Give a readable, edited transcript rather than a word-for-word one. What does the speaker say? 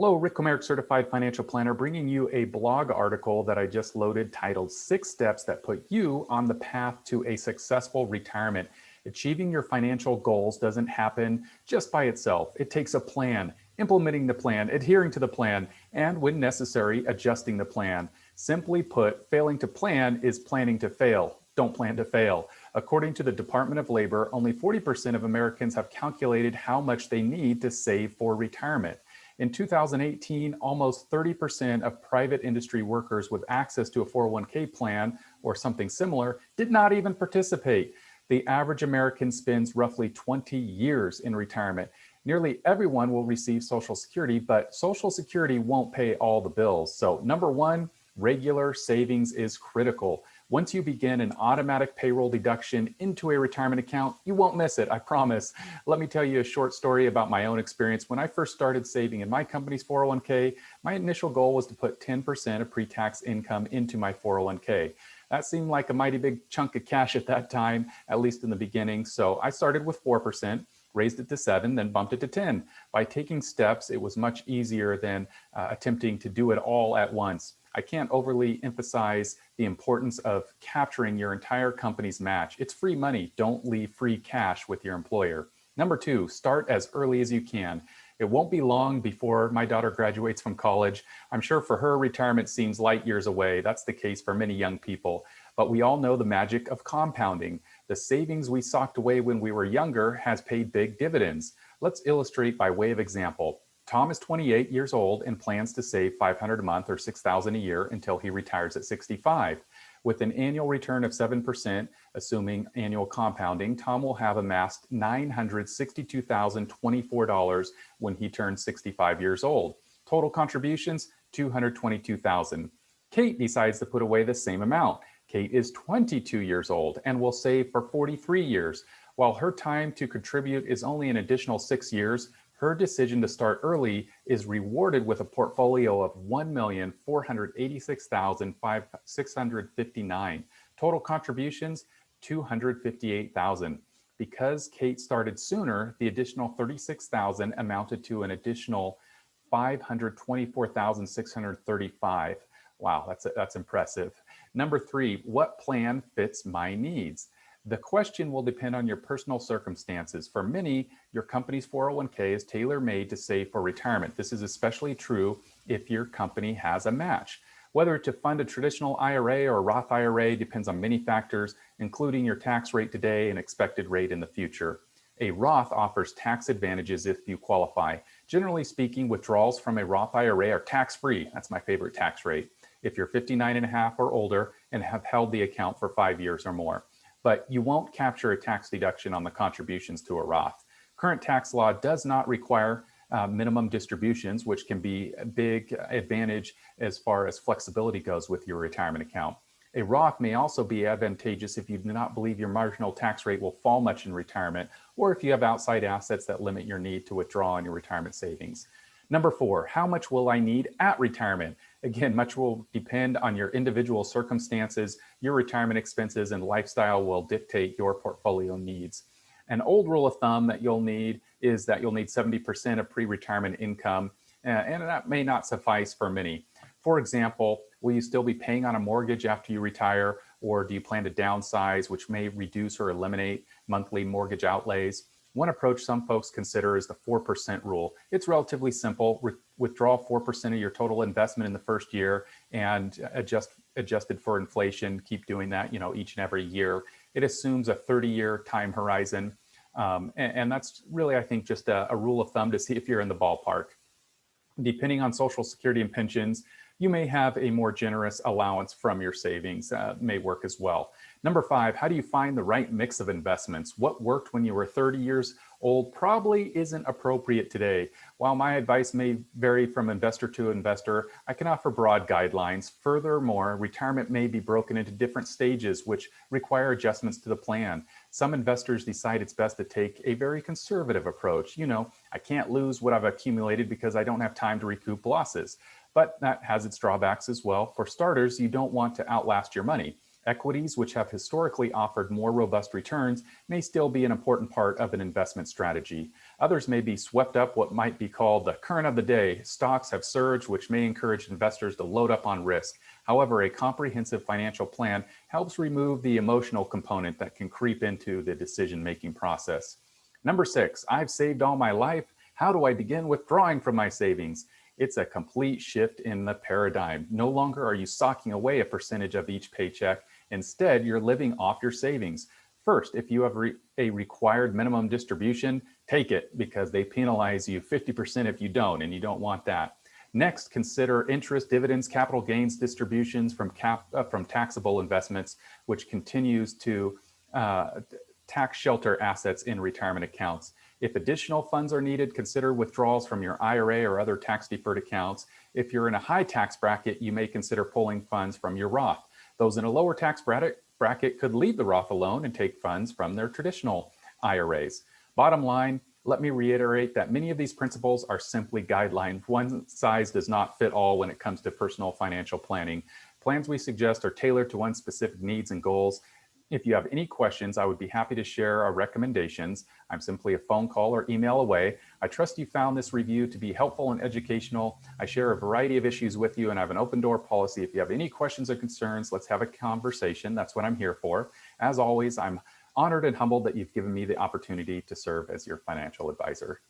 Hello, Rick Komarek, Certified Financial Planner, bringing you a blog article that I just loaded titled 6 Steps That Put You on the Path to a Successful Retirement. Achieving your financial goals doesn't happen just by itself. It takes a plan, implementing the plan, adhering to the plan, and when necessary, adjusting the plan. Simply put, failing to plan is planning to fail. Don't plan to fail. According to the Department of Labor, only 40% of Americans have calculated how much they need to save for retirement. In 2018, almost 30% of private industry workers with access to a 401k plan or something similar did not even participate. The average American spends roughly 20 years in retirement. Nearly everyone will receive Social Security, but Social Security won't pay all the bills. So number one, regular savings is critical. Once you begin an automatic payroll deduction into a retirement account, you won't miss it, I promise. Let me tell you a short story about my own experience. When I first started saving in my company's 401k, my initial goal was to put 10% of pre-tax income into my 401k. That seemed like a mighty big chunk of cash at that time, at least in the beginning. So I started with 4%, raised it to 7, then bumped it to 10. By taking steps, it was much easier than attempting to do it all at once. I can't overly emphasize the importance of capturing your entire company's match. It's free money. Don't leave free cash with your employer. Number two, start as early as you can. It won't be long before my daughter graduates from college. I'm sure for her, retirement seems light years away. That's the case for many young people. But we all know the magic of compounding. The savings we socked away when we were younger has paid big dividends. Let's illustrate by way of example. Tom is 28 years old and plans to save $500 a month or $6,000 a year until he retires at 65. With an annual return of 7%, assuming annual compounding, Tom will have amassed $962,024 when he turns 65 years old. Total contributions, $222,000. Kate decides to put away the same amount. Kate is 22 years old and will save for 43 years. While her time to contribute is only an additional 6 years, her decision to start early is rewarded with a portfolio of $1,486,659. Total contributions, $258,000. Because Kate started sooner, the additional $36,000 amounted to an additional $524,635. Wow, that's impressive. Number three, what plan fits my needs? The question will depend on your personal circumstances. For many, your company's 401k is tailor-made to save for retirement. This is especially true if your company has a match. Whether to fund a traditional IRA or Roth IRA depends on many factors, including your tax rate today and expected rate in the future. A Roth offers tax advantages if you qualify. Generally speaking, withdrawals from a Roth IRA are tax-free. That's my favorite tax rate if you're 59 and a half or older and have held the account for 5 years or more. But you won't capture a tax deduction on the contributions to a Roth. Current tax law does not require minimum distributions, which can be a big advantage as far as flexibility goes with your retirement account. A Roth may also be advantageous if you do not believe your marginal tax rate will fall much in retirement, or if you have outside assets that limit your need to withdraw on your retirement savings. Number four, how much will I need at retirement? Again, much will depend on your individual circumstances. Your retirement expenses and lifestyle will dictate your portfolio needs. An old rule of thumb that you'll need is that you'll need 70% of pre-retirement income, and that may not suffice for many. For example, will you still be paying on a mortgage after you retire, or do you plan to downsize, which may reduce or eliminate monthly mortgage outlays? One approach some folks consider is the 4% rule. It's relatively simple. Withdraw 4% of your total investment in the first year and adjusted for inflation. Keep doing that, each and every year. It assumes a 30-year time horizon. And that's really, I think, just a rule of thumb to see if you're in the ballpark. Depending on Social Security and pensions, you may have a more generous allowance from your savings, may work as well. Number five, how do you find the right mix of investments? What worked when you were 30 years old probably isn't appropriate today. While my advice may vary from investor to investor, I can offer broad guidelines. Furthermore, retirement may be broken into different stages, which require adjustments to the plan. Some investors decide it's best to take a very conservative approach. I can't lose what I've accumulated because I don't have time to recoup losses. But that has its drawbacks as well. For starters, you don't want to outlast your money. Equities, which have historically offered more robust returns, may still be an important part of an investment strategy. Others may be swept up what might be called the current of the day. Stocks have surged, which may encourage investors to load up on risk. However, a comprehensive financial plan helps remove the emotional component that can creep into the decision-making process. Number 6, I've saved all my life. How do I begin withdrawing from my savings? It's a complete shift in the paradigm. No longer are you socking away a percentage of each paycheck. Instead, you're living off your savings. First, if you have a required minimum distribution, take it because they penalize you 50% if you don't, and you don't want that. Next, consider interest, dividends, capital gains distributions from taxable investments, which continues to tax shelter assets in retirement accounts. If additional funds are needed, consider withdrawals from your IRA or other tax-deferred accounts. If you're in a high tax bracket, you may consider pulling funds from your Roth. Those in a lower tax bracket could leave the Roth alone and take funds from their traditional IRAs. Bottom line, let me reiterate that many of these principles are simply guidelines. One size does not fit all when it comes to personal financial planning. Plans we suggest are tailored to one's specific needs and goals. If you have any questions, I would be happy to share our recommendations. I'm simply a phone call or email away. I trust you found this review to be helpful and educational. I share a variety of issues with you and I have an open door policy. If you have any questions or concerns, let's have a conversation. That's what I'm here for. As always, I'm honored and humbled that you've given me the opportunity to serve as your financial advisor.